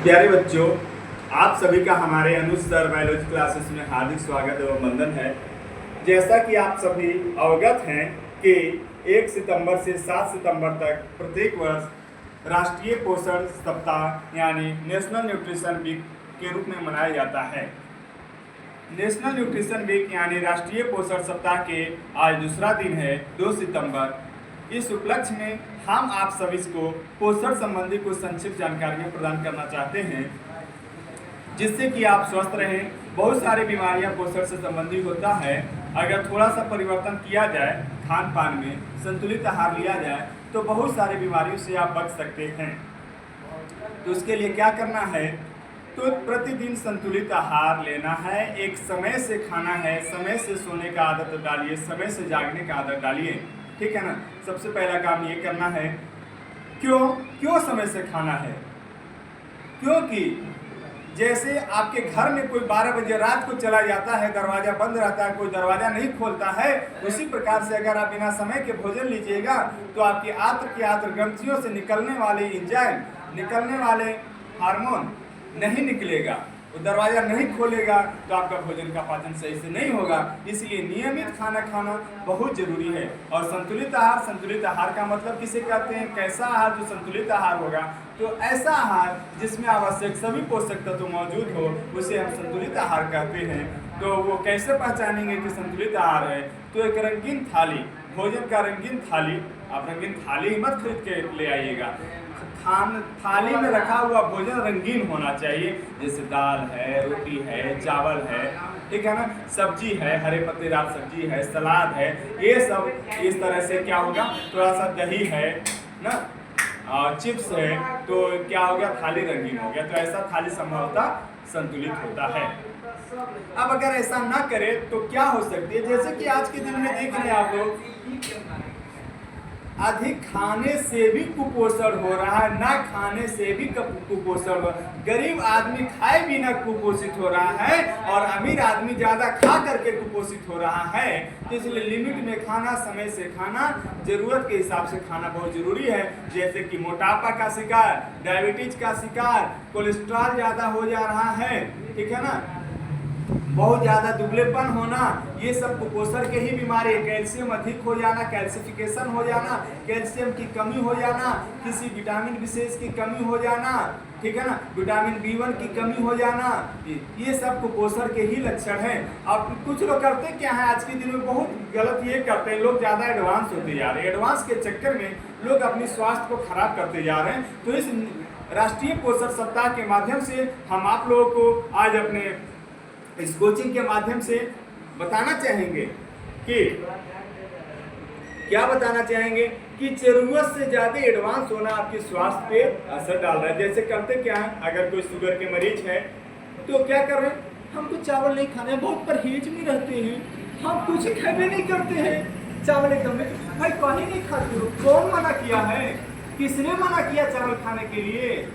प्यारे बच्चों, आप सभी का हमारे अनुज सर बायोलॉजी क्लासेस में हार्दिक स्वागत एवं वंदन है। जैसा कि आप सभी अवगत हैं कि 1 सितंबर से 7 सितंबर तक प्रत्येक वर्ष राष्ट्रीय पोषण सप्ताह यानी नेशनल न्यूट्रिशन वीक के रूप में मनाया जाता है। नेशनल न्यूट्रिशन वीक यानी राष्ट्रीय पोषण सप्ताह के आज दूसरा दिन है 2 सितंबर। इस उपलक्ष्य में हम आप सभी को पोषण संबंधी कुछ संक्षिप्त जानकारियाँ प्रदान करना चाहते हैं, जिससे कि आप स्वस्थ रहें। बहुत सारी बीमारियां पोषण से संबंधित होता है। अगर थोड़ा सा परिवर्तन किया जाए, खान पान में संतुलित आहार लिया जाए, तो बहुत सारी बीमारियों से आप बच सकते हैं। तो उसके लिए क्या करना है, तो प्रतिदिन संतुलित आहार लेना है, एक समय से खाना है, समय से सोने का आदत डालिए, समय से जागने का आदत डालिए, ठीक है ना। सबसे पहला काम ये करना है। क्यों समय से खाना है? क्योंकि जैसे आपके घर में कोई 12 बजे रात को चला जाता है, दरवाजा बंद रहता है, कोई दरवाजा नहीं खोलता है, उसी प्रकार से अगर आप बिना समय के भोजन लीजिएगा तो आपकी आंत्र ग्रंथियों से निकलने वाले एंजाइम, निकलने वाले हार्मोन नहीं निकलेगा, वो दरवाजा नहीं खोलेगा, तो आपका भोजन का पाचन सही से नहीं होगा। इसलिए नियमित खाना खाना बहुत जरूरी है। और संतुलित आहार का मतलब किसे कहते हैं? कैसा आहार जो संतुलित आहार होगा, तो ऐसा आहार जिसमें आवश्यक सभी पोषक तत्व मौजूद हो, उसे हम संतुलित आहार कहते हैं। तो वो कैसे पहचानेंगे कि संतुलित आहार है? तो एक रंगीन थाली, भोजन का रंगीन थाली, आप रंगीन थाली मत खरीद के ले आइएगा। थाली में रखा हुआ भोजन रंगीन होना चाहिए, जैसे दाल है, रोटी है, चावल है, ठीक है ना, सब्जी है, हरे पत्तेदार सब्जी है, सलाद है, ये सब इस तरह से क्या होगा, थोड़ा सा दही है ना, और चिप्स है, तो क्या हो गया, थाली रंगीन हो गया। तो ऐसा थाली संभवतः संतुलित होता है। अब अगर ऐसा ना करे तो क्या हो सकती है? जैसे कि आज के दिन में देख रहे हैं आप लोग, अधिक खाने से भी कुपोषण हो रहा है, ना खाने से भी कुपोषण हो। गरीब आदमी खाए बिना कुपोषित हो रहा है और अमीर आदमी ज्यादा खा करके कुपोषित हो रहा है। तो इसलिए लिमिट में खाना, समय से खाना, जरूरत के हिसाब से खाना बहुत जरूरी है। जैसे कि मोटापा का शिकार, डायबिटीज का शिकार, कोलेस्ट्रॉल ज्यादा हो जा रहा है, ठीक है ना, बहुत ज्यादा दुबलेपन होना, ये सब कुपोषण के ही बीमारी है। कैल्शियम अधिक हो जाना, कैल्सिफिकेशन हो जाना, कैल्शियम की कमी हो जाना, किसी विटामिन विशेष की कमी हो जाना, ठीक है ना, विटामिन B1 की कमी हो जाना, ये सब कुपोषण के ही लक्षण हैं। अब कुछ लोग करते क्या है, आज के दिन में बहुत गलत ये करते हैं, लोग ज्यादा एडवांस होते जा रहे हैं। एडवांस के चक्कर में लोग अपनी स्वास्थ्य को खराब करते जा रहे हैं। तो इस राष्ट्रीय पोषण सप्ताह के माध्यम से हम आप लोगों को आज अपने इस कोचिंग के माध्यम से बताना चाहेंगे कि क्या बताना चाहेंगे कि जरूरत से ज्यादा एडवांस होना आपके स्वास्थ्य पे असर डाल रहा है। जैसे करते क्या है, अगर कोई शुगर के मरीज है तो क्या कर रहे हैं, हम तो चावल नहीं खाने, बहुत परहेज में रहते हैं, हम कुछ खाने नहीं करते हैं, चावल एकदम नहीं। भाई कहीं नहीं खाते हो, कौन मना किया है? किसने मना किया चावल खाने के लिए?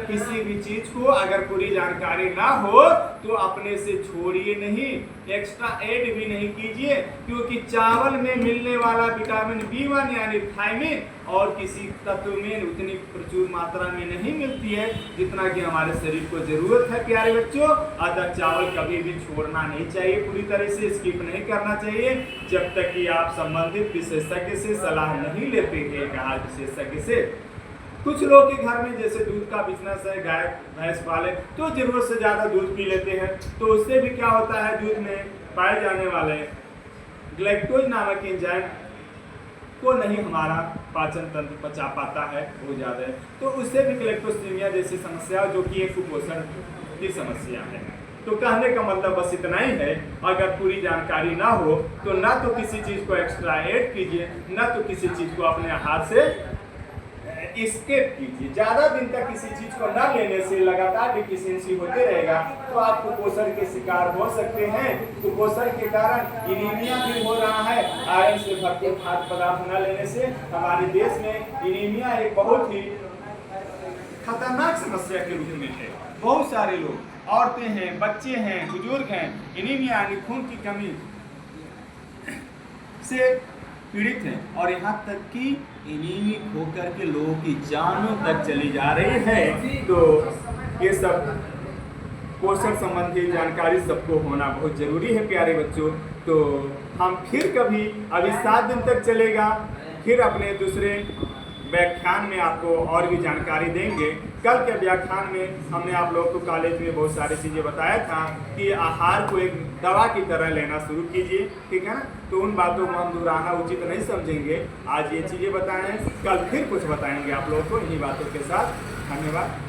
किसी भी चीज को अगर पूरी जानकारी ना हो तो अपने से छोड़िए नहीं, एक्स्ट्रा ऐड भी नहीं कीजिए, क्योंकि चावल में मिलने वाला विटामिन B1 यानी थायमिन और किसी तत्व में उतनी प्रचुर मात्रा में नहीं मिलती है जितना कि हमारे शरीर को जरूरत है। प्यारे बच्चों, अतः चावल कभी भी छोड़ना नहीं चाहिए, पूरी तरह से स्किप नहीं करना चाहिए जब तक कि आप संबंधित विशेषज्ञ से सलाह नहीं लेते हैं। एक आहार विशेषज्ञ से। कुछ लोग के घर में जैसे दूध का बिजनेस है, गाय भैंस पाले, तो जरूरत से ज्यादा दूध पी लेते हैं, तो उससे भी क्या होता है, दूध में पाए जाने वाले ग्लैक्टोज नामक एंजाइम को नहीं हमारा पाचन तंत्र पचा पाता है, बहुत ज्यादा है, तो उससे भी ग्लैक्टोसीमिया जैसी समस्या, जो कि एक कुपोषण की समस्या है। तो कहने का मतलब बस इतना ही है, अगर पूरी जानकारी ना हो तो ना तो किसी चीज को एक्स्ट्रा ऐड कीजिए, ना तो किसी चीज को अपने हाथ से स्किप कीजिए। ज्यादा दिन तक किसी चीज को न लेने से लगातार डिफिशियंसी होते रहेगा तो आप कुपोषण के शिकार हो सकते हैं। कुपोषण के कारण एनीमिया भी हो रहा है। आयरन से भरपूर खाद्य पदार्थ न लेने से हमारे देश में एनीमिया एक बहुत ही खतरनाक समस्या के रूप में है। बहुत सारे लोग, औरतें हैं, बच्चे हैं, बुजुर्ग हैं, एनीमिया यानी खून की कमी से पीड़ित हैं और यहाँ तक कि एनीमिक होकर के लोगों की जानों तक चली जा रही है। तो ये सब पोषण संबंधी जानकारी सबको होना बहुत ज़रूरी है प्यारे बच्चों। तो हम फिर कभी, अभी 7 दिन तक चलेगा, फिर अपने दूसरे व्याख्यान में आपको और भी जानकारी देंगे। कल के व्याख्यान में हमने आप लोगों को कॉलेज में बहुत सारी चीज़ें बताया था कि आहार को एक दवा की तरह लेना शुरू कीजिए, ठीक है ना। तो उन बातों को हम दोहराना उचित नहीं समझेंगे। आज ये चीज़ें बताएं, कल फिर कुछ बताएंगे आप लोगों को इन्हीं बातों के साथ। धन्यवाद।